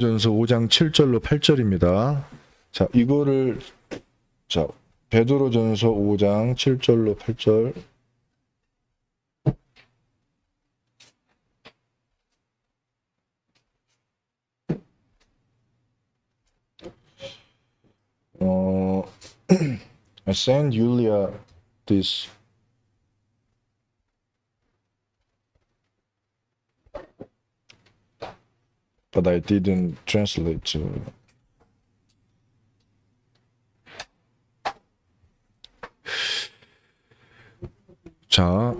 전서 5장 7절로 8절입니다. 자, 이거를 자, 베드로전서 5장 7절로 8절. I send Yulia this. But I didn't translate. 자,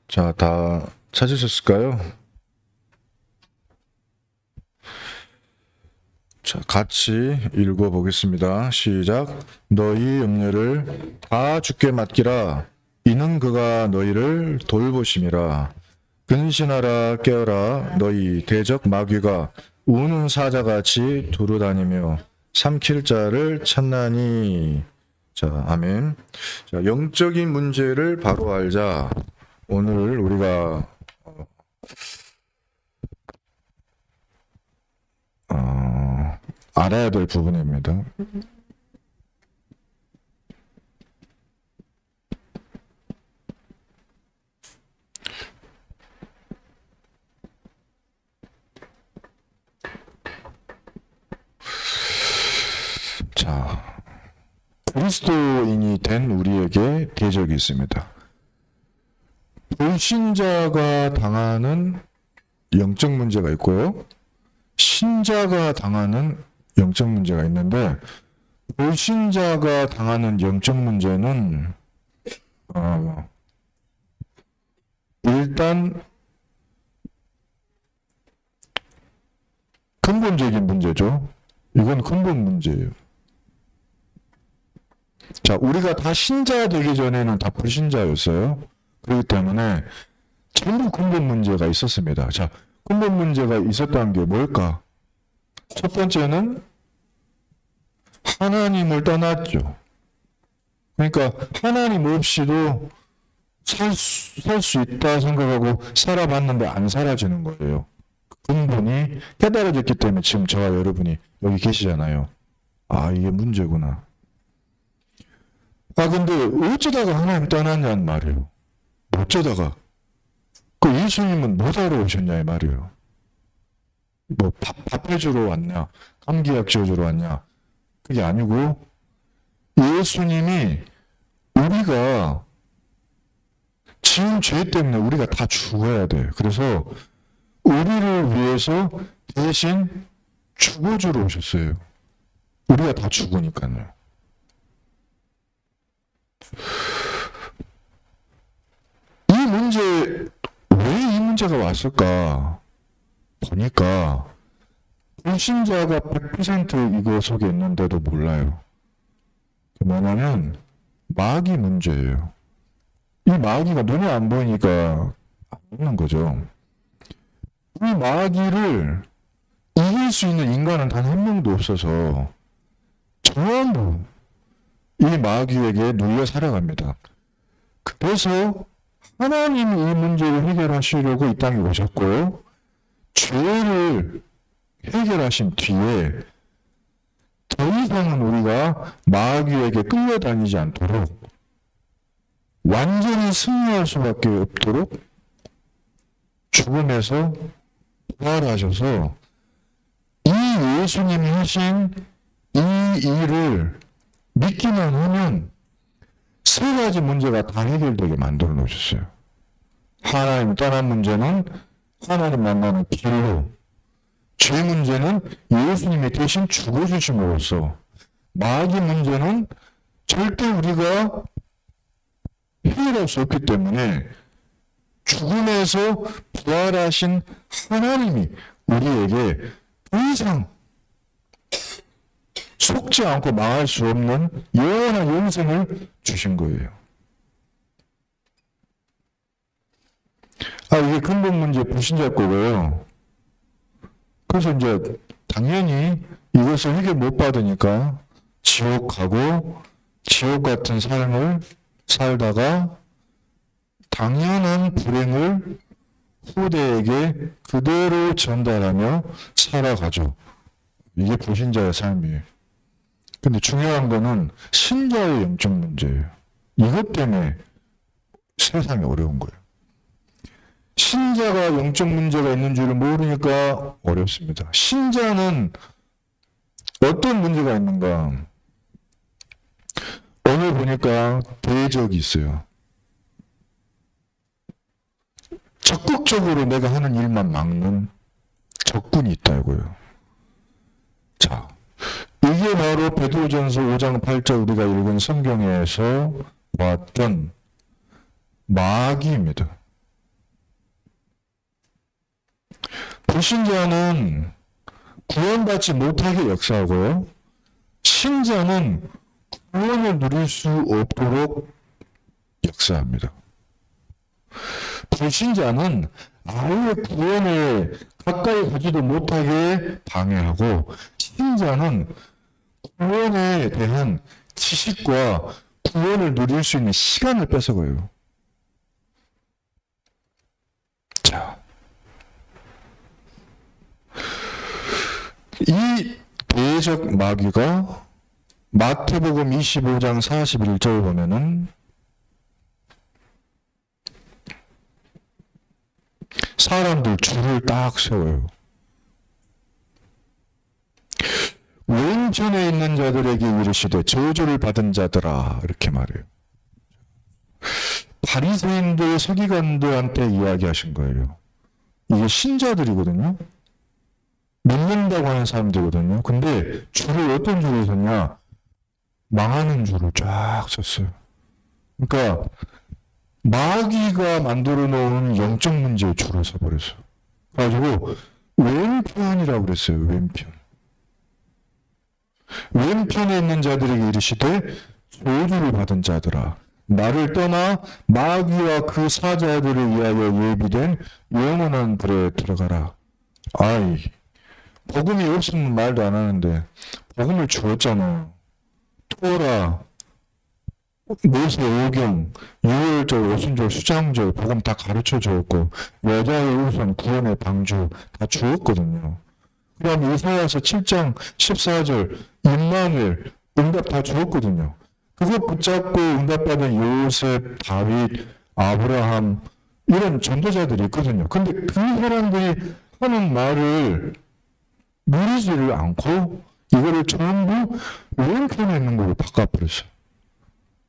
자, 다 찾으셨을까요? 자, 같이 읽어보겠습니다. 시작. 너희 염려를 다 주께 맡기라. 이는 그가 너희를 돌보심이라. 근신하라 깨어라. 너희 대적 마귀가 우는 사자같이 두루다니며 삼킬 자를 찾나니. 자, 아멘. 자, 영적인 문제를 바로 알자. 오늘 우리가 알아야 될 부분입니다. 자, 그리스도인이 된 우리에게 대적이 있습니다. 불신자가 당하는 영적 문제가 있고요. 신자가 당하는 영적 문제가 있는데, 불신자가 당하는 영적 문제는 일단 근본적인 문제죠. 이건 근본 문제예요. 자, 우리가 다 신자 되기 전에는 다 불신자였어요. 그렇기 때문에 전부 근본 문제가 있었습니다. 자, 근본 문제가 있었다는 게 뭘까? 첫 번째는 하나님을 떠났죠. 그러니까 하나님 없이도 살 수 있다 생각하고 살아봤는데 안 사라지는 거예요. 근본이 깨달아졌기 때문에 지금 저와 여러분이 여기 계시잖아요. 아, 이게 문제구나. 아, 근데 어쩌다가 하나님 떠났냐는 말이에요. 어쩌다가. 그 예수님은 뭐 하러 오셨냐 이 말이에요. 뭐 밥 해주러 왔냐, 감기약 지어주러 왔냐, 그게 아니고 예수님이 우리가 지은 죄 때문에 우리가 다 죽어야 돼. 그래서 우리를 위해서 대신 죽어주러 오셨어요. 우리가 다 죽으니까요. 이 문제, 왜 이 문제가 왔을까? 보니까 불신자가 100% 이거 속에 있는데도 몰라요. 뭐냐면 마귀 문제예요. 이 마귀가 눈에 안 보이니까 안 믿는 거죠. 이 마귀를 이길 수 있는 인간은 단 한 명도 없어서 전부 이 마귀에게 눌려 살아갑니다. 그래서 하나님이 이 문제를 해결하시려고 이 땅에 오셨고, 죄를 해결하신 뒤에 더 이상은 우리가 마귀에게 끌려다니지 않도록, 완전히 승리할 수밖에 없도록 죽음에서 부활하셔서 이 예수님이 하신 이 일을 믿기만 하면 세 가지 문제가 다 해결되게 만들어 놓으셨어요. 하나님 떠난 문제는 하나님 만나는 길로, 죄 문제는 예수님이 대신 죽어주심으로써, 마귀 문제는 절대 우리가 해결할 수 없기 때문에 죽음에서 부활하신 하나님이 우리에게 더 이상 속지 않고 망할 수 없는 영원한 영생을 주신 거예요. 이게 근본 문제 불신자 거고요. 그래서 이제 당연히 이것을 해결 못 받으니까 지옥 가고 지옥 같은 삶을 살다가 당연한 불행을 후대에게 그대로 전달하며 살아가죠. 이게 불신자의 삶이에요. 근데 중요한 거는 신자의 영적 문제예요. 이것 때문에 세상이 어려운 거예요. 신자가 영적 문제가 있는 줄을 모르니까 어렵습니다. 신자는 어떤 문제가 있는가? 오늘 보니까 대적이 있어요. 적극적으로 내가 하는 일만 막는 적군이 있다고요. 자, 이게 바로 베드로전서 5장 8절 우리가 읽은 성경에서 봤던 마귀입니다. 불신자는 구원받지 못하게 역사하고요. 신자는 구원을 누릴 수 없도록 역사합니다. 불신자는 아예 구원을 가까이 가지도 못하게 방해하고, 신자는 구원에 대한 지식과 구원을 누릴 수 있는 시간을 뺏어가요. 자, 이 대적 마귀가 마태복음 25장 41절 보면은 사람들 줄을 딱 세워요. 왼편에 있는 자들에게 이르시되 저주를 받은 자들아, 이렇게 말해요. 바리새인들, 서기관들한테 이야기하신 거예요. 이게 신자들이거든요. 믿는다고 하는 사람들이거든요. 근데 줄을 어떤 줄을 섰냐? 망하는 줄을 쫙 섰어요. 그러니까 마귀가 만들어 놓은 영적 문제에 줄을 서버렸어요. 그래가지고 왼편이라고 그랬어요. 왼편. 왼편에 있는 자들에게 이르시되 저주를 받은 자들아, 나를 떠나 마귀와 그 사자들을 위하여 예비된 영원한 불에 들어가라. 아이, 복음이 없으면 말도 안 하는데 복음을 주었잖아요. 토라, 모세 오경, 유월절, 오순절, 수장절 복음 다 가르쳐 주었고, 여자의 우선, 구원의 방주 다 주었거든요. 그다음 이사야서 7장 14절 임마누엘 응답 다 주었거든요. 그거 붙잡고 응답받은 요셉, 다윗, 아브라함 이런 전도자들이 있거든요. 근데 그 사람들이 하는 말을 누리지를 않고 이거를 전부 왼편에 있는 걸로 바꿔버렸어요.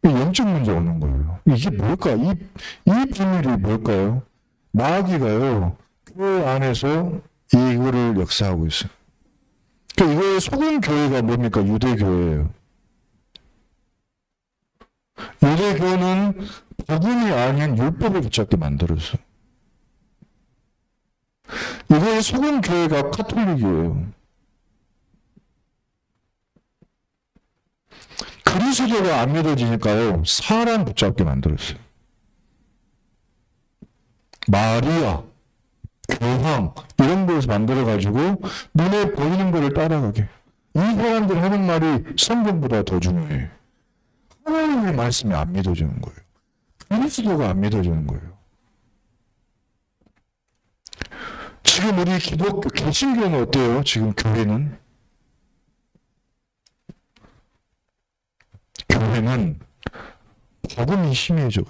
영적 문제가 오는 거예요. 이게 뭘까? 이 비밀이 뭘까요? 마귀가요, 그 안에서 이거를 역사하고 있어요. 그러니까 이거의 속은 교회가 뭡니까? 유대교회예요. 유대교는 복음이 아닌 율법을 붙잡게 만들었어요. 이거의 속은 교회가 카톨릭이에요. 그리스도가 안 믿어지니까요, 사람 붙잡게 만들었어요. 마리아, 교황 이런 거에서 만들어가지고 눈에 보이는 거를 따라가게. 이 사람들 하는 말이 성경보다 더 중요해. 하나님의 말씀이 안 믿어지는 거예요. 그리스도가 안 믿어지는 거예요. 지금 우리 기독교, 개신교는 어때요? 지금 교회는? 교회는 복음이 희미해져요.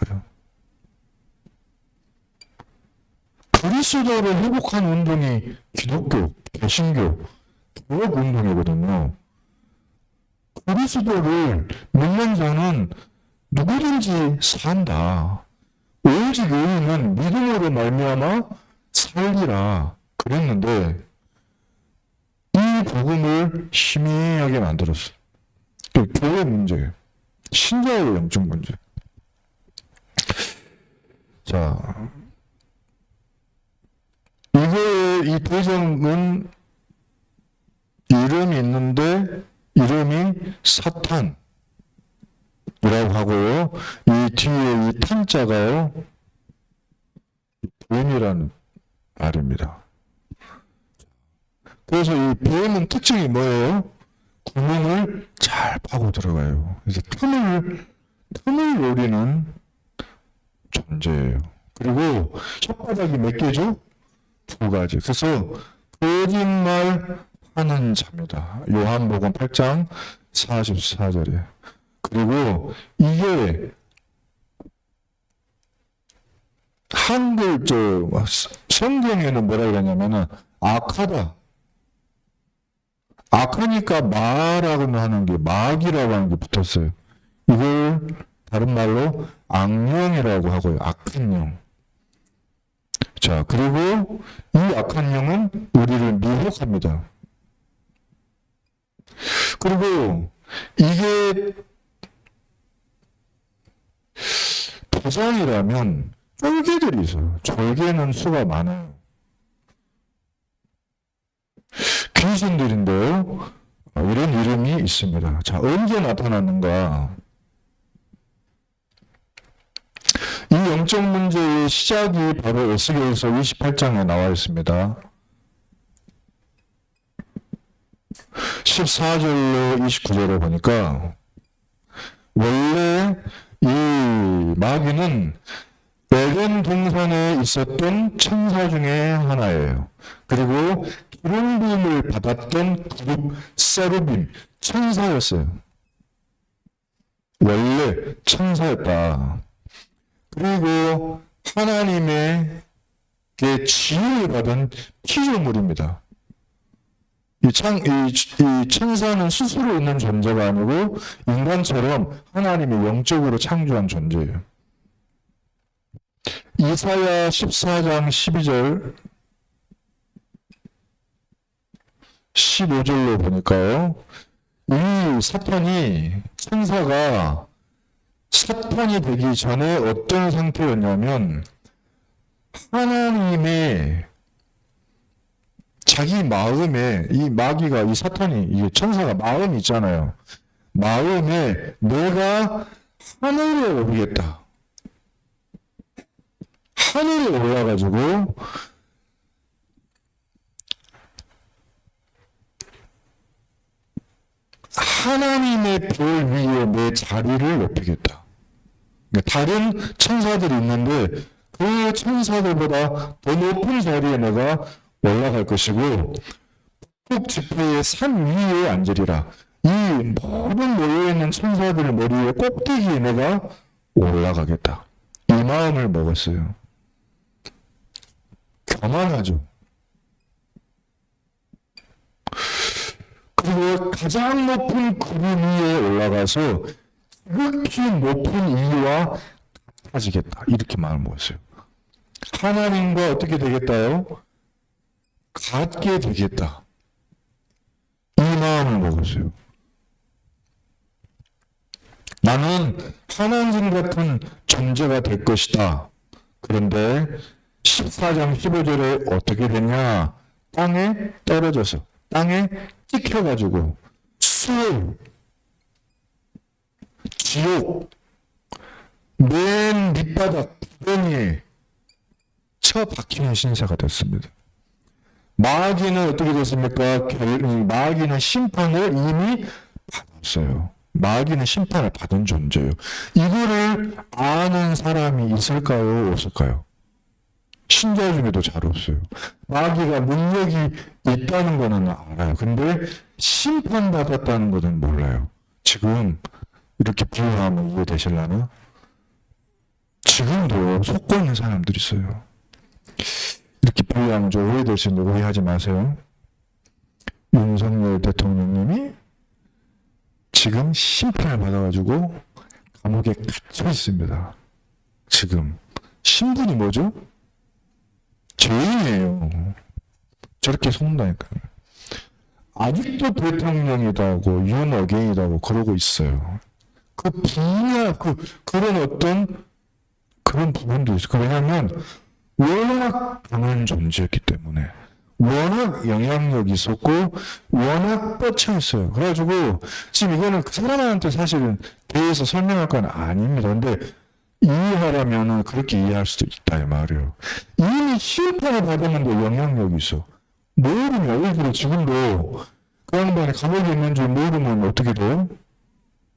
그리스도를 회복한 운동이 기독교, 개신교, 개혁 운동이거든요. 그리스도를 믿는 자는 누구든지 산다. 오직 의인은 믿음으로 말미암아 살리라 그랬는데, 이 복음을 희미하게 만들었어요. 교회 문제예요. 신자의 영적 문제. 자, 이거의 이 대적은 이름이 있는데 이름이 사탄이라고 하고요. 이 뒤에 이 탄자가요, 뱀이라는 말입니다. 그래서 이 뱀은 특징이 뭐예요? 구멍을 잘 파고 들어가요. 그래서 틈을 노리는 존재예요. 그리고 혓바닥이 몇 개죠? 2가지. 그래서 거짓말 하는 자입니다. 요한복음 8장 44절에. 그리고 이게 한글 성경에는 뭐라고 하냐면은 악하다. 악하니까 마라고 하는 게 마귀라고 하는 게 붙었어요. 이걸 다른 말로 악령이라고 하고요. 악한 영. 자, 그리고 이 악한 영은 우리를 미혹합니다. 그리고 이게 도장이라면 쫄개들이 있어요. 졸개는 수가 많아요. 귀신들인데요. 이런 이름이 있습니다. 자, 언제 나타났는가? 이 영적 문제의 시작이 바로 에스겔서 28장에 나와 있습니다. 14절로 29절에 보니까 원래 이 마귀는 에덴 동산에 있었던 천사 중에 하나예요. 그리고 기름 부음을 받았던 그룹 세르빔 천사였어요. 원래 천사였다. 그리고 하나님에게 지혜를 받은 피조물입니다. 이 천사는 스스로 있는 존재가 아니고 인간처럼 하나님이 영적으로 창조한 존재예요. 이사야 14장 12절 15절로 보니까요. 이 천사가 사탄이 되기 전에 어떤 상태였냐면 하나님의 자기 마음에 이 마귀가 이 사탄이 이 천사가 마음이 있잖아요. 마음에 내가 하늘에 오르겠다. 하늘에 올라가지고 하나님의 별 위에 내 자리를 높이겠다. 다른 천사들이 있는데 그 천사들보다 더 높은 자리에 내가 올라갈 것이고 북 지폐의 산 위에 앉으리라. 이 모든 모여있는 천사들 머리에 꼭대기에 내가 올라가겠다. 이 마음을 먹었어요. 교만하죠. 그리고 가장 높은 구름 위에 올라가서 극히 높은 이와 같아지겠다. 이렇게 마음을 먹었어요. 하나님과 어떻게 되겠다요? 같게 되겠다. 이 마음을 먹었어요. 나는 하나님 같은 존재가 될 것이다. 그런데 14장 15절에 어떻게 되냐? 땅에 떨어져서 땅에 찍혀가지고 수월, 지옥, 맨 밑바닥 구덩이에 처박히는 신세가 됐습니다. 마귀는 어떻게 됐습니까? 마귀는 심판을 이미 받았어요. 마귀는 심판을 받은 존재예요. 이거를 아는 사람이 있을까요? 없을까요? 신자 중에도 잘 없어요. 마귀가 능력이 있다는 거는 알아요. 근데 심판받았다는 거는 몰라요. 지금 이렇게 비유하면 이해되실라나? 지금도 속고 있는 사람들이 있어요. 이렇게 비유하면 좀 오해될 수 있는데 오해하지 마세요. 윤석열 대통령님이 지금 심판을 받아가지고 감옥에 갇혀 있습니다. 지금 신분이 뭐죠? 죄인이에요. 저렇게 속는다니까요. 아직도 대통령이라고 윤어게인이라고 그러고 있어요. 그 분야 그런 어떤 그런 부분도 있어요. 왜냐하면 워낙 강한 존재였기 때문에 워낙 영향력이 있었고 워낙 뻗쳐 있어요. 그래가지고 지금 이거는 그 사람한테 사실은 대해서 설명할 건 아닙니다. 근데 이해하려면 그렇게 이해할 수도 있다 이 말이에요. 이미 심판을 받았는데 영향력이 있어. 모르면 예를 들어 지금도 그 양반이 감옥에 있는 줄 모르면 어떻게 돼요?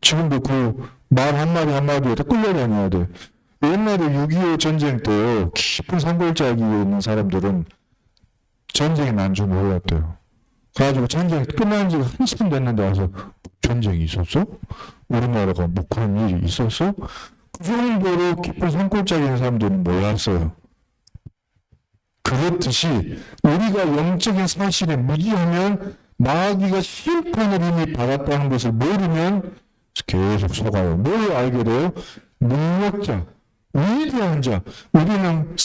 지금도 그 말 한마디 한마디에 다 끌려다녀야 돼. 옛날에 6.25 전쟁 때 깊은 산골짜기에 있는 사람들은 전쟁이 난 줄 몰랐대요. 그래가지고 전쟁이 끝난 지가 한참 됐는데 와서 전쟁이 있었어? 우리나라가 뭐 그런 일이 있었어? 그 정도로 깊은 산골짜기에 있는 사람들은 몰랐어요. 그렇듯이 우리가 영적인 사실에 무지하면 마귀가 심판을 이미 받았다는 것을 모르면 계속 속아요. 뭘 알게 돼요? 능력자, 위대한 자. 우리는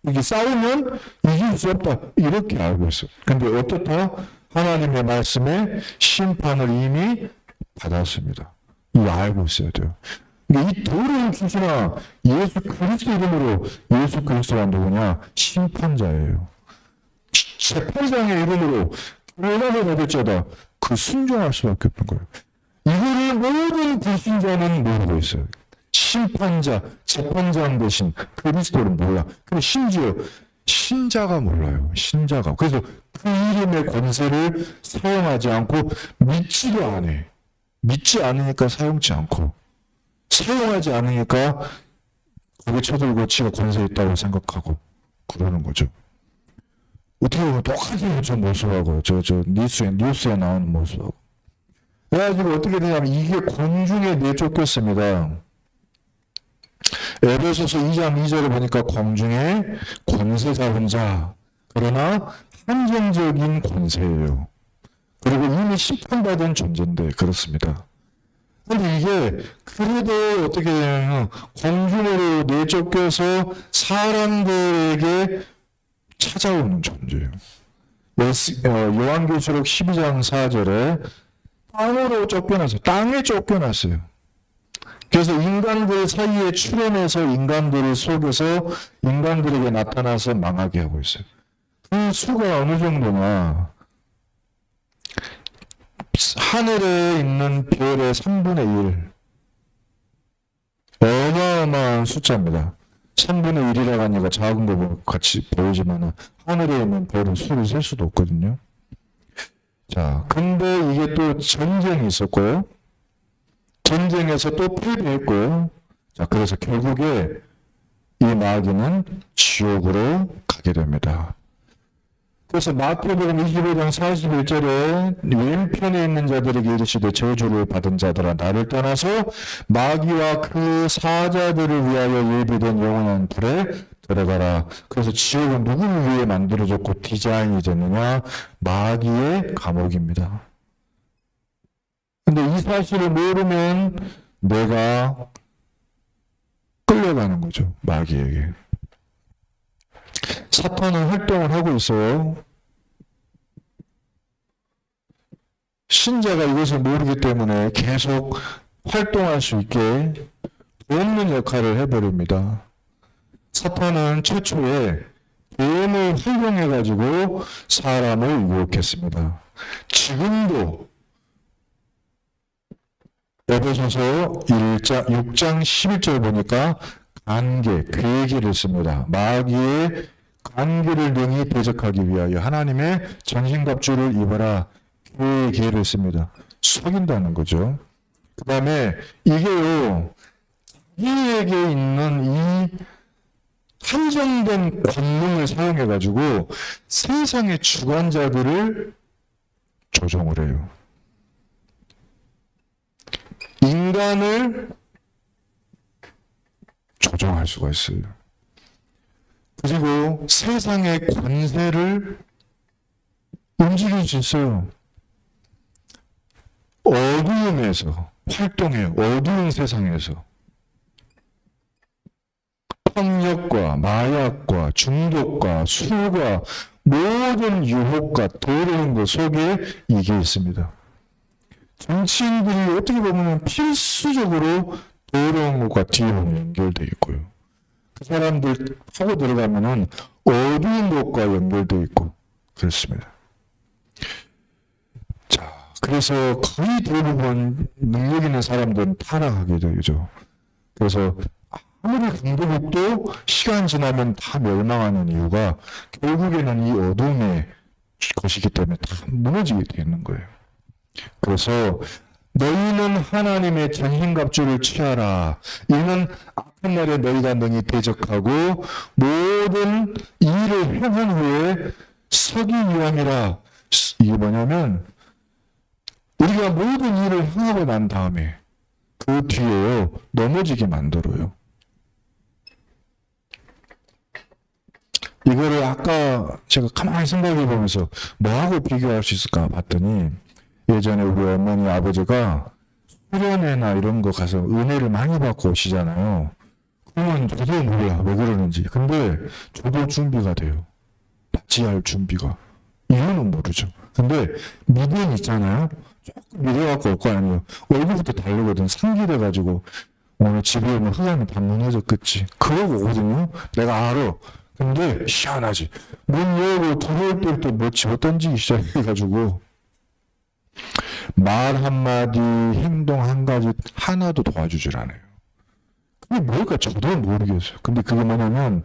이게 싸우면 이길 수 없다. 이렇게 알고 있어요. 근데 어떻다? 하나님의 말씀에 심판을 이미 받았습니다. 이거 알고 있어야 돼요. 이 도를 주시나 예수 그리스도 이름으로 예수 그리스도가 누구냐? 심판자예요. 재판장의 이름으로 고난을 받을자다. 그 순종할 수밖에 없는 거예요. 이거를 모든 불신자는 모르고 있어요. 심판자, 재판장 대신 그리스도를 몰라. 그리고 심지어 신자가 몰라요. 신자가. 그래서 그 이름의 권세를 사용하지 않고 믿지도 않아. 믿지 않으니까 사용치 않고 사용하지 않으니까 고개 쳐들고 지가 권세 있다고 생각하고 그러는 거죠. 어떻게 보면 똑같은 저 모습하고 저 뉴스에 나오는 모습하고. 그래가지고 어떻게 되냐면 이게 공중에 내쫓겼습니다. 에베소서 2장 2절을 보니까 공중에 권세 잡은 자. 그러나 한정적인 권세예요. 그리고 이미 심판받은 존재인데 그렇습니다. 근데 이게 그래도 어떻게 되냐면 공중으로 내쫓겨서 사람들에게 찾아오는 존재예요. 요한계시록 12장 4절에 땅으로 쫓겨났어요. 땅에 쫓겨났어요. 그래서 인간들 사이에 출현해서 인간들을 속여서 인간들에게 나타나서 망하게 하고 있어요. 그 수가 어느 정도냐? 하늘에 있는 별의 3분의 1. 어마어마한 숫자입니다. 3분의 1이라고 하니까 작은 거 같이 보이지만 하늘에 있는 별은 수를 셀 수도 없거든요. 자, 근데 이게 또 전쟁이 있었고요. 전쟁에서 또 패배했고요. 자, 그래서 결국에 이 마귀는 지옥으로 가게 됩니다. 그래서 마태복음 25장 41절에 왼편에 있는 자들에게 이르시되 저주를 받은 자들아 나를 떠나서 마귀와 그 사자들을 위하여 예비된 영원한 불에 들어가라. 그래서 지옥은 누구를 위해 만들어졌고 디자인이 됐느냐? 마귀의 감옥입니다. 근데 이 사실을 모르면 내가 끌려가는 거죠. 마귀에게. 사탄은 활동을 하고 있어요. 신자가 이것을 모르기 때문에 계속 활동할 수 있게 돕는 역할을 해버립니다. 사탄은 최초에 뱀을 활용해가지고 사람을 유혹했습니다. 지금도 에베소서 6장 11절 보니까 관계, 그 얘기를 씁니다. 마귀의 관계를 능히 대적하기 위하여 하나님의 전신갑주를 입어라. 그 얘기를 씁니다. 속인다는 거죠. 그 다음에 이게요, 자기에게 있는 이 한정된 권능을 사용해가지고 세상의 주관자들을 조종을 해요. 인간을 조종할 수가 있어요. 그리고 세상의 권세를 움직일 수 있어요. 어두움에서 활동해요. 어두운 세상에서. 폭력과 마약과 중독과 술과 모든 유혹과 더러운 것 속에 이게 있습니다. 정치인들이 어떻게 보면 필수적으로 더러운 것과 뒤로 연결되어 있고요. 그 사람들 하고 들어가면은 어두운 것과 연결되어 있고 그렇습니다. 자, 그래서 거의 대부분 능력 있는 사람들은 타락하게 되죠. 그래서 아무리 강도국도 시간 지나면 다 멸망하는 이유가 결국에는 이 어둠의 것이기 때문에 다 무너지게 되는 거예요. 그래서 너희는 하나님의 전신갑주를 취하라. 이는 악한 날에 너희가 능히 대적하고 모든 일을 행한 후에 서기 위함이라. 이게 뭐냐면 우리가 모든 일을 행하고 난 다음에 그 뒤에요 넘어지게 만들어요. 이거를 아까 제가 가만히 생각해 보면서 뭐하고 비교할 수 있을까 봤더니 예전에 우리 어머니 아버지가 수련회나 이런 거 가서 은혜를 많이 받고 오시잖아요. 그러면 저도 몰라 왜 그러는지. 근데 저도 준비가 돼요. 받지 할 준비가. 이유는 모르죠. 근데 믿음 있잖아요. 조금 믿어갖고 올 거 아니에요. 얼굴부터 다르거든. 상기돼가지고 오늘 집에 오면 흑암이 다 무너졌겠지. 그러고 오거든요. 내가 알아. 근데 희한하지. 문 열고 들어올 때부터 뭐 집어던지기 시작해가지고 말 한마디, 행동 한 가지 하나도 도와주질 않아요. 그게 뭘까 저도 모르겠어요. 근데 그게 뭐냐면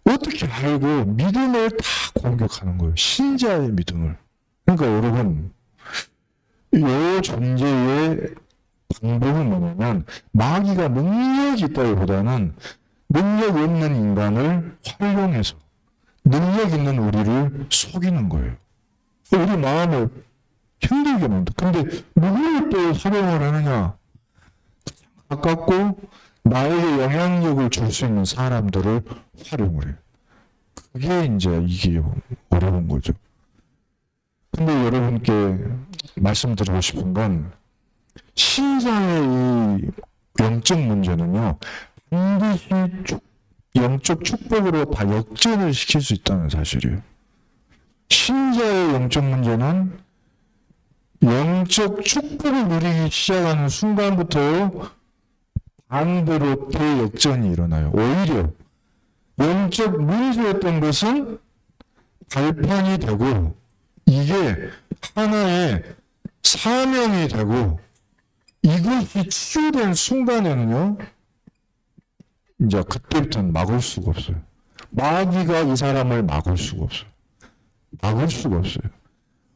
어떻게 알고 믿음을 다 공격하는 거예요. 신자의 믿음을. 그러니까 여러분 이 존재의 방법은 뭐냐면 마귀가 능력이 있다기보다는 능력 없는 인간을 활용해서 능력 있는 우리를 속이는 거예요. 우리 마음을 힘들게 만든다. 근데 누구를 또 활용을 하느냐? 가깝고 나에게 영향력을 줄 수 있는 사람들을 활용을 해요. 그게 이제 이게 어려운 거죠. 근데 여러분께 말씀드리고 싶은 건 신자의 이 영적 문제는요. 반드시 영적 축복으로 다 역전을 시킬 수 있다는 사실이에요. 신자의 영적 문제는 영적 축복을 누리기 시작하는 순간부터 반대로 대역전이 일어나요. 오히려 영적 문제였던 것은 발판이 되고 이게 하나의 사명이 되고 이것이 치유된 순간에는요. 이제 그때부터는 막을 수가 없어요. 마귀가 이 사람을 막을 수가 없어요. 막을 수가 없어요.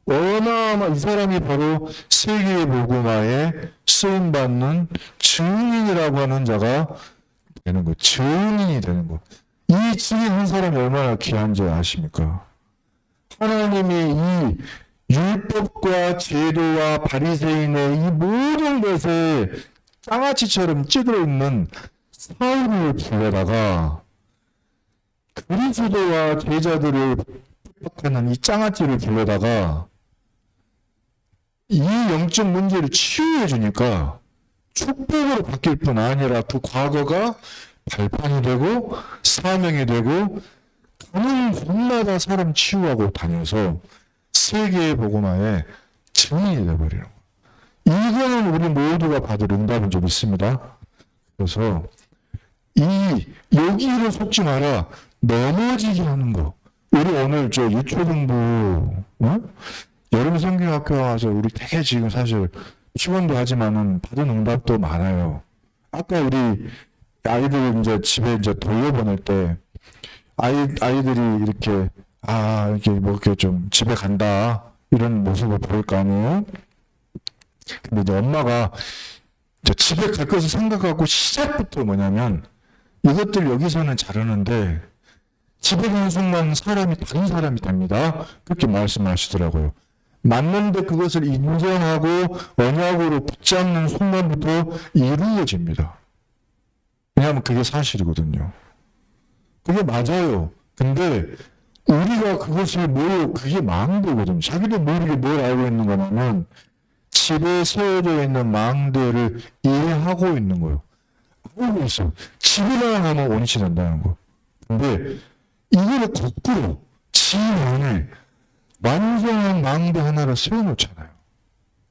어마어마 이 사람이 바로 세계의 복음화에 쓰임받는 증인이라고 하는 자가 되는 거예요. 증인이 되는 거예요. 이 증인 한 사람이 얼마나 귀한 줄 아십니까? 하나님이 이 율법과 제도와 바리새인의 이 모든 것에 장아찌처럼 찌들어 있는 사울을 불러다가 그리스도와 제자들을 핍박하는 이 장아찌를 불러다가 이 영적 문제를 치유해 주니까 축복으로 바뀔 뿐 아니라 그 과거가 발판이 되고 사명이 되고 가는 곳마다 사람 치유하고 다녀서 세계의 복음화에 증인이 되어버리는 거예요. 이거는 우리 모두가 받을 응답인 줄 믿습니다. 그래서 여기를 속지 마라. 넘어지게 하는 거. 우리 오늘 저 유초등부 여름 성경학교 와서 우리 되게 지금 사실 피곤도 하지만은 받은 응답도 많아요. 아까 우리 아이들 이제 집에 이제 돌려보낼 때 아이들이 이렇게 이렇게 뭐 이렇게 좀 집에 간다 이런 모습을 보일 거 아니에요. 근데 이제 엄마가 이제 집에 갈 것을 생각하고 시작부터 뭐냐면 이것들 여기서는 잘하는데 집에 가는 순간 사람이 다른 사람이 됩니다. 그렇게 말씀하시더라고요. 맞는데 그것을 인정하고 언약으로 붙잡는 순간부터 이루어집니다. 왜냐하면 그게 사실이거든요. 그게 맞아요. 근데 우리가 그것을 그게 망대거든요. 자기도 모르게 뭘 알고 있는 거냐면 집에 세워져 있는 망대를 이해하고 있는 거예요. 알고 있어. 집에만 가면 원인이 된다는 거. 근데 이거를 거꾸로 집 안에 완전한 망대 하나를 세워놓잖아요.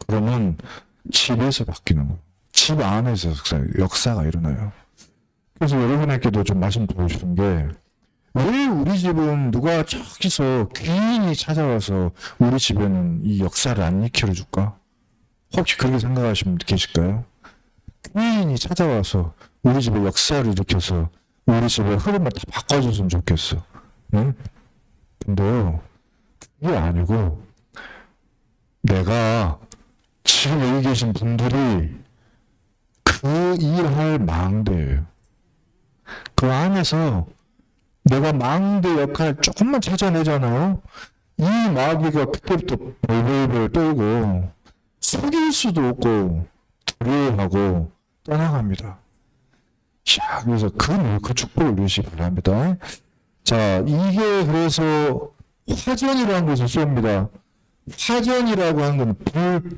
그러면 집에서 바뀌는 거예요. 집 안에서 역사가 일어나요. 그래서 여러분에게도 좀 말씀드리고 싶은 게 왜 우리 집은 누가 저기서 귀인이 찾아와서 우리 집에는 이 역사를 안 익혀줄까? 혹시 그렇게 생각하시는 분 계실까요? 귀인이 찾아와서 우리 집에 역사를 일으켜서 우리 집의 흐름을 다 바꿔줬으면 좋겠어. 응? 근데요, 그게 아니고 내가 지금 여기 계신 분들이 그 일할 망대예요. 그 안에서 내가 망대 역할 조금만 찾아내잖아요. 이 마귀가 그때부터 벌벌벌 떨고 속일 수도 없고 두려워하고 떠나갑니다. 자, 그래서 그 축복을 누리시기 바랍니다. 자, 이게 그래서 화전이라는 것을 쏩니다. 화전이라고 하는 건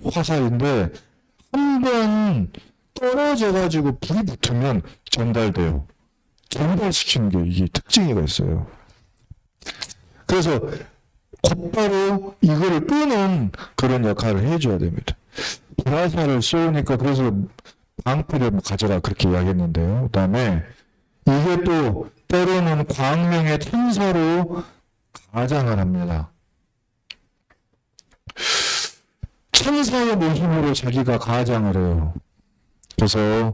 불화살인데 한 번 떨어져가지고 불이 붙으면 전달돼요. 전달시키는 게 이게 특징이가 있어요. 그래서 곧바로 이거를 끄는 그런 역할을 해줘야 됩니다. 불화살을 쏘니까 그래서 방패를 가져라 그렇게 이야기했는데요. 그 다음에 이게 또 때로는 광명의 천사로 가장을 합니다. 천사의 모습으로 자기가 가장을 해요. 그래서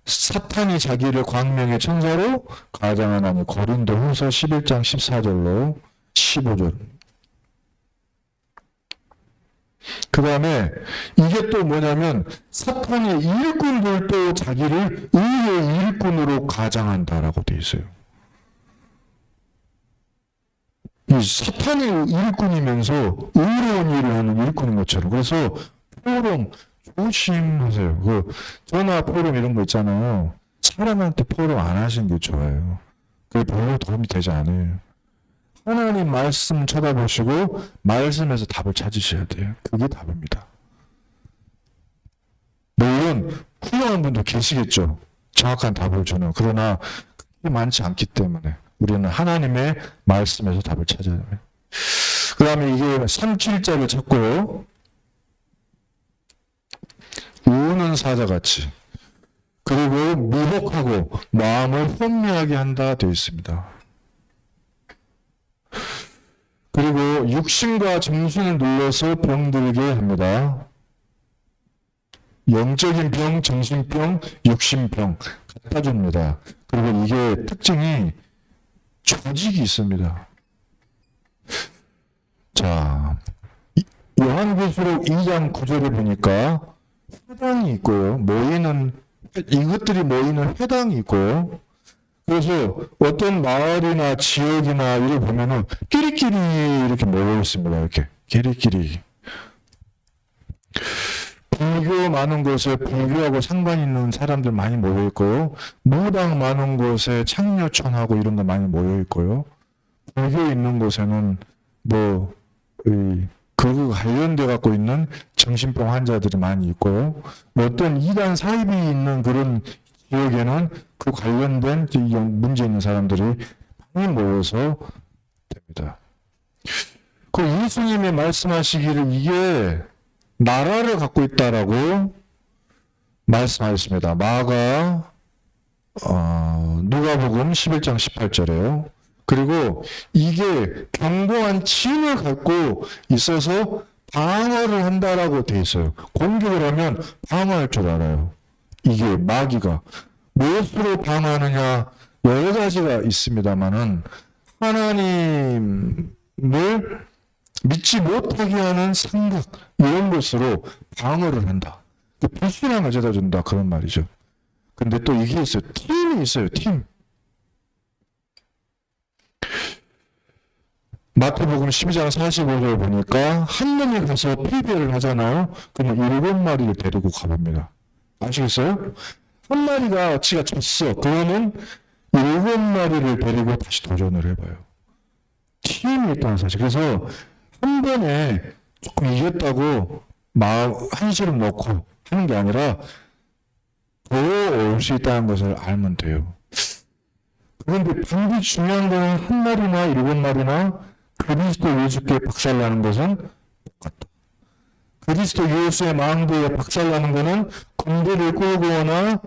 사탄이 자기를 광명의 천사로 가장하나니 고린도후서 11장 14절로 15절. 그 다음에 이게 또 뭐냐면 사탄의 일꾼들도 자기를 의의 일꾼으로 가장한다라고 되어 있어요. 이 사탄의 일꾼이면서 의로운 일을 하는 일꾼인 것처럼. 그래서 포럼 조심하세요. 그 전화 포럼 이런 거 있잖아요. 사람한테 포럼 안 하시는 게 좋아요. 그게 별로 도움이 되지 않아요. 하나님 말씀 쳐다보시고 말씀에서 답을 찾으셔야 돼요. 그게 답입니다. 물론 훌륭한 분도 계시겠죠. 정확한 답을 주는. 그러나 그게 많지 않기 때문에 우리는 하나님의 말씀에서 답을 찾아야 돼요. 그 다음에 이게 37자를 찾고요. 우는 사자같이 그리고 미혹하고 마음을 혼미하게 한다 되어 있습니다. 그리고 육신과 정신을 눌러서 병들게 합니다. 영적인 병, 정신병, 육신병 갖다 줍니다. 그리고 이게 특징이 조직이 있습니다. 자, 요한계시록 2장 9절에 보니까 회당이 있고요. 이것들이 모이는 회당이 있고요. 그래서 어떤 마을이나 지역이나 이를 보면은 끼리끼리 이렇게 모여 있습니다. 이렇게 끼리끼리. 불교 많은 곳에 불교하고 상관 있는 사람들 많이 모여 있고요. 무당 많은 곳에 창녀촌하고 이런 거 많이 모여 있고요. 불교 있는 곳에는 그거 관련돼 갖고 있는 정신병 환자들이 많이 있고요. 어떤 이단 사입이 있는 그런 지역에는 그 관련된 문제 있는 사람들이 많이 모여서 됩니다. 그 예수님이 말씀하시기를 이게 나라를 갖고 있다라고 말씀하셨습니다. 누가복음 11장 18절에요. 그리고 이게 견고한 침을 갖고 있어서 방어를 한다라고 돼 있어요. 공격을 하면 방어할 줄 알아요. 이게 마귀가 무엇으로 방어하느냐 여러 가지가 있습니다만은 하나님을 믿지 못하게 하는 생각 이런 것으로 방어를 한다. 불신앙을 가져다 준다 그런 말이죠. 근데 또 이게 있어요. 팀이 있어요. 팀. 마태복음 12장 45절 보니까 한 놈이 가서 필배를 하잖아요. 그러면 7마리를 데리고 가봅니다. 아시겠어요? 한 마리가 지가 졌어. 그러면 7마리를 데리고 다시 도전을 해봐요. 팀이 있다는 사실. 그래서 한 번에 조금 이겼다고 마음 한시름 놓고 하는 게 아니라 더 올 수 있다는 것을 알면 돼요. 그런데 반드시 중요한 거는 한 마리나 7마리나 그리스도 예수께 박살나는 것은 똑같다. 그리스도 예수의 망대에 박살나는 것은 군대를 끌고 오나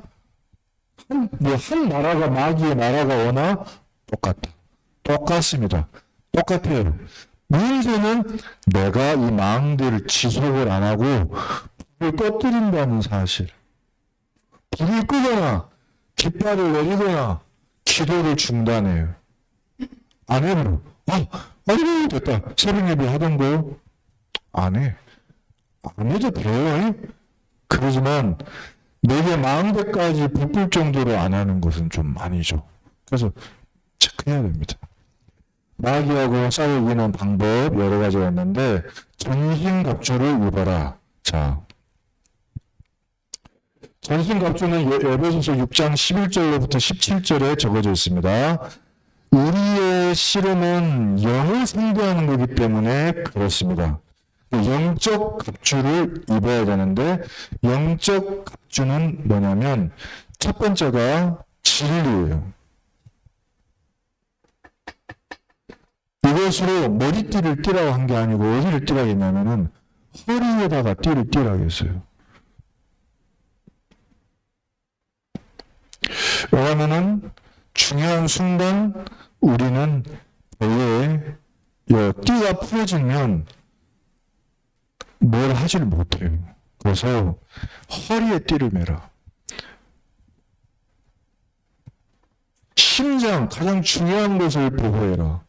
한 나라가 마귀의 나라가 오나 똑같다. 똑같습니다. 똑같아요. 문제는 내가 이 망대를 지속을 안 하고 불을 꺼뜨린다는 사실. 불을 끄거나 깃발을 내리거나 기도를 중단해요. 안 해버려. 아이고 됐다. 새벽 예배 하던 거 안 해. 안 해도 돼요. 그러지만 내게 마음대까지 부풀 정도로 안 하는 것은 좀 아니죠. 그래서 체크해야 됩니다. 마귀하고 싸우기는 방법 여러 가지가 있는데 전신갑주를 입어라. 자, 전신갑주는 에베소서 6장 11절로부터 17절에 적어져 있습니다. 우리의 씨름은 영을 상대하는 거기 때문에 그렇습니다. 영적 갑주를 입어야 되는데 영적 갑주는 뭐냐면 첫 번째가 진리예요. 이것으로 머리띠를 띠라고 한 게 아니고 어디를 띠라고 했냐면은 허리에다가 띠를 띠라고 했어요. 왜냐면은 중요한 순간 우리는 배에 띠가 풀어지면 뭘 하지를 못해요. 그래서 허리에 띠를 매라. 심장, 가장 중요한 것을 보호해라.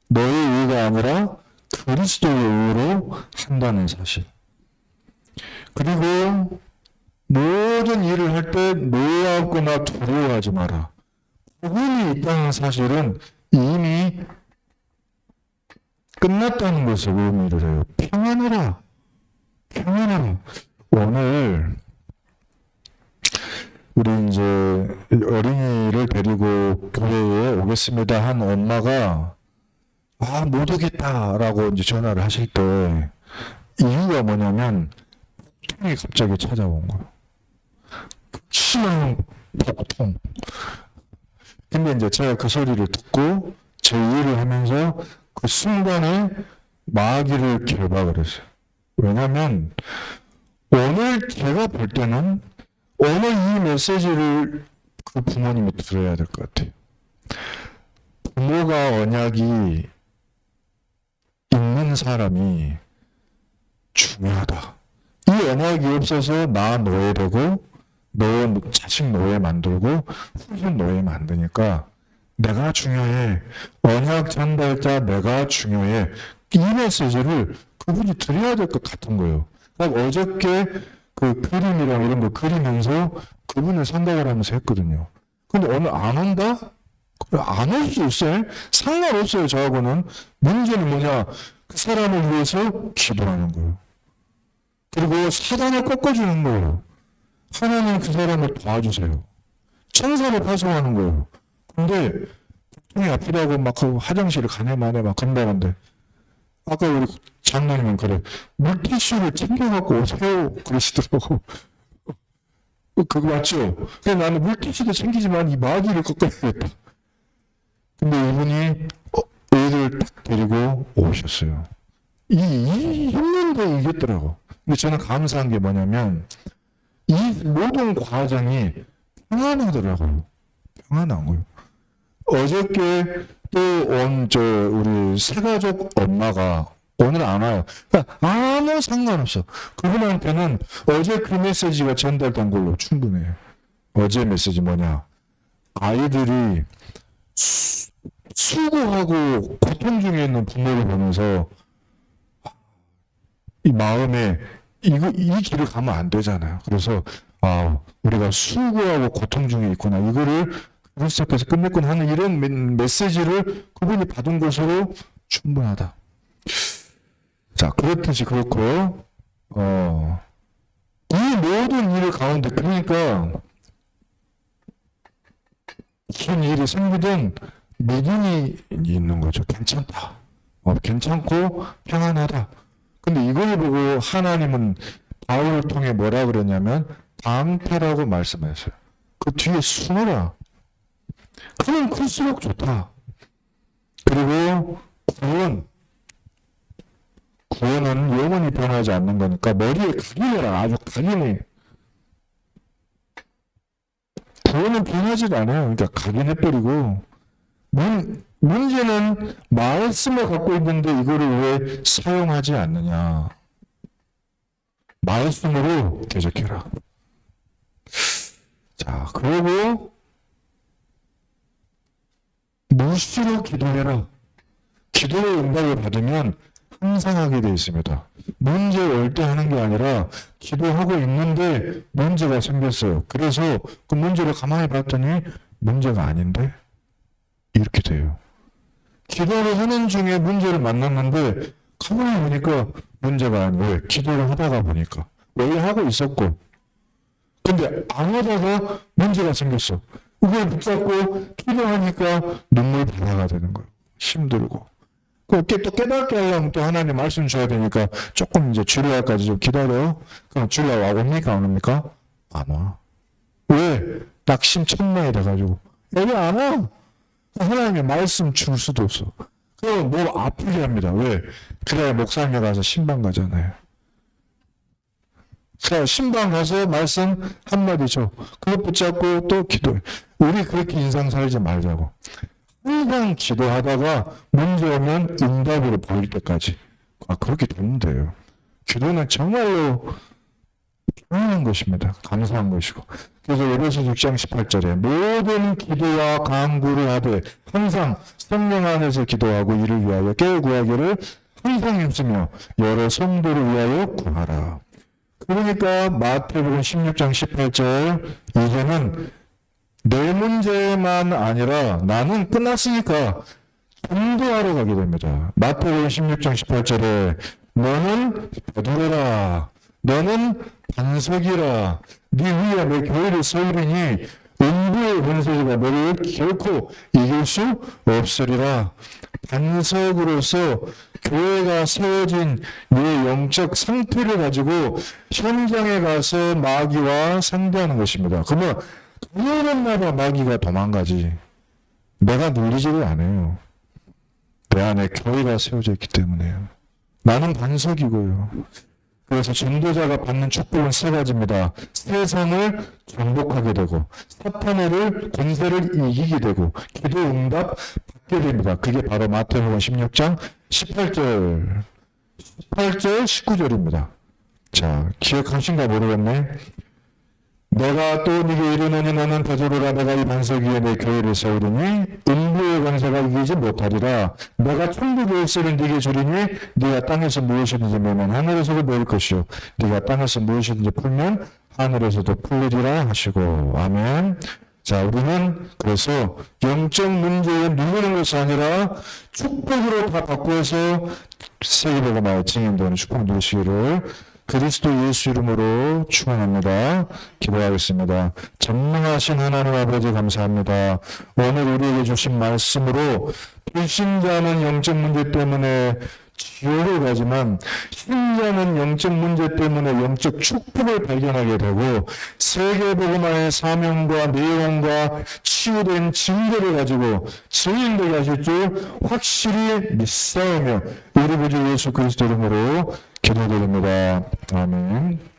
너의 의가 아니라 그리스도의 의로 한다는 사실. 그리고 모든 일을 할 때 노하거나 두려워하지 마라. 복음이 있다는 사실은 이미 끝났다는 것을 의미를 해요. 평안하라. 평안하라. 오늘 우리 이제 어린이를 데리고 교회에 오겠습니다 한 엄마가 못 오겠다라고 이제 전화를 하실 때 이유가 뭐냐면 복통이 갑자기 찾아온 거예요. 심한 복통. 근데 이제 제가 그 소리를 듣고 제 일을 하면서 그 순간에 마귀를 결박을 했어요. 왜냐면 오늘 제가 볼 때는 오늘 이 메시지를 그 부모님이 들어야 될 것 같아요. 부모가 언약이 있는 사람이 중요하다. 이 언약이 없어서 나 노예되고 너 자식 노예 만들고 후손 노예 만드니까 내가 중요해. 언약 전달자 내가 중요해. 이 메시지를 그분이 드려야 될 것 같은 거예요. 그러니까 어저께 그 그림이랑 이런 거 그리면서 그분을 생각을 하면서 했거든요. 근데 오늘 안 온다? 안 올 수 있어요. 상관없어요. 저하고는. 문제는 뭐냐? 그 사람을 위해서 기도하는 거예요. 그리고 사단을 꺾어주는 거예요. 하나님 그 사람을 도와주세요. 천사를 파송하는 거예요. 근데 복통이 아프다고 막 화장실을 가네 마네 막 간다는데 아까 우리 장로님은 그래 물티슈를 챙겨갖고 오세요 그러시더라고. 그거 맞죠? 그래서 나는 물티슈도 챙기지만 이 마귀를 꺾어야겠다. 근데 이분이 애를 딱 데리고 오셨어요. 이 힘든데 이겼더라고. 근데 저는 감사한 게 뭐냐면 이 모든 과정이 평안하더라고요. 평안한 거예요. 어저께 또 우리 새가족 엄마가 오늘 안 와요. 그러니까 아무 상관없어. 그분한테는 어제 그 메시지가 전달된 걸로 충분해요. 어제 메시지 뭐냐? 아이들이 수고하고 고통 중에 있는 부모를 보면서 이 마음에 이 길을 가면 안 되잖아요. 그래서 우리가 수고하고 고통 중에 있구나. 이거를 그리스도께서 끝냈구나 하는 이런 메시지를 그분이 받은 것으로 충분하다. 자, 그렇듯이 그렇고 이 모든 일 가운데 그러니까 이런 일이 생기든 믿음이 있는 거죠. 괜찮다. 괜찮고 평안하다. 근데 이걸 보고 하나님은 바울을 통해 뭐라 그러냐면 방패라고 말씀하셨어요. 그 뒤에 숨어라. 그럼 클수록 좋다. 그리고 구원은 영원히 변하지 않는 거니까 머리에 각인해라. 아주 각인해. 구원은 변하지 않아요. 그러니까 각인해버리고 문제는 말씀을 갖고 있는데 이거를 왜 사용하지 않느냐. 말씀으로 대적해라. 자, 그리고 무시로 기도해라. 기도의 응답을 받으면 항상 하게 되어 있습니다. 문제 올 때 하는 게 아니라 기도하고 있는데 문제가 생겼어요. 그래서 그 문제를 가만히 봤더니 문제가 아닌데 이렇게 돼요. 기도를 하는 중에 문제를 만났는데 가만히 보니까 문제가 아니에요. 기도를 하다가 보니까 원래 하고 있었고 근데 안 하다가 문제가 생겼어. 그걸 붙잡고 기도하니까 눈물 바다가 되는 거예요. 힘들고. 또 깨닫게 하려면 또 하나님 말씀 줘야 되니까 조금 이제 주일날까지 좀 기다려. 그럼 주일날 와 옵니까? 안 옵니까? 안 와. 왜? 낙심천만이 돼가지고. 여기 안 와. 하나님의 말씀 줄 수도 없어. 그럼 몸 아프게 합니다. 왜? 그래야 목사님에 가서 신방 가잖아요. 자, 신방 가서 말씀 한마디 줘. 그거 붙잡고 또 기도해. 우리 그렇게 인상 살지 말자고. 항상 기도하다가 문제 오면 응답으로 보일 때까지. 그렇게 되면 돼요. 기도는 정말로 중요한 것입니다. 감사한 것이고. 그래서 에베소 6장 18절에 모든 기도와 간구를 하되 항상 성령 안에서 기도하고 이를 위하여 깨어 구하기를 항상 힘쓰며 여러 성도를 위하여 구하라. 그러니까 마태복음 16장 18절 이제는 내 문제만 아니라 나는 끝났으니까 전도하러 가게 됩니다. 마태복음 16장 18절에 너는 베드로라 너는 반석이라 네 위에 내 교회를 세우리니 음부의 권세가 너를 결코 이길 수 없으리라. 반석으로서 교회가 세워진 네 영적 상태를 가지고 현장에 가서 마귀와 상대하는 것입니다. 그러면 토요일마다 마귀가 도망가지 내가 눌리지를 않아요. 내 안에 교회가 세워져 있기 때문에요. 나는 반석이고요. 그래서 전도자가 받는 축복은 세 가지입니다. 세상을 정복하게 되고 사탄의 권세를 이기게 되고 기도 응답 받게 됩니다. 그게 바로 마태복음 16장 18절 19절입니다. 자, 기억하신가 모르겠네. 내가 또 네게 이르노니 너는 베드로라 내가 이 반석 위에 내 교회를 세우리니 음부의 권세가 이기지 못하리라. 내가 천국의 열쇠를 네게 주리니 네가 땅에서 무엇이든지 매면 하늘에서도 매일 것이요 네가 땅에서 무엇이든지 풀면 하늘에서도 풀리리라 하시고. 아멘. 자, 우리는 그래서 영적 문제에 누르는 것이 아니라 축복으로 다 바꾸어서 세계복음화의 증인되는 축복 누리시기를 그리스도 예수 이름으로 축원합니다. 기도하겠습니다. 전능하신 하나님 아버지 감사합니다. 오늘 우리에게 주신 말씀으로 불신자는 영적 문제 때문에 지옥을 가지만 신자는 영적 문제 때문에 영적 축복을 발견하게 되고 세계복음화의 사명과 내용과 치유된 증거를 가지고 증인되게 하실 줄 확실히 믿사오며 우리 구주 예수 그리스도 이름으로 기도드립니다. 아멘.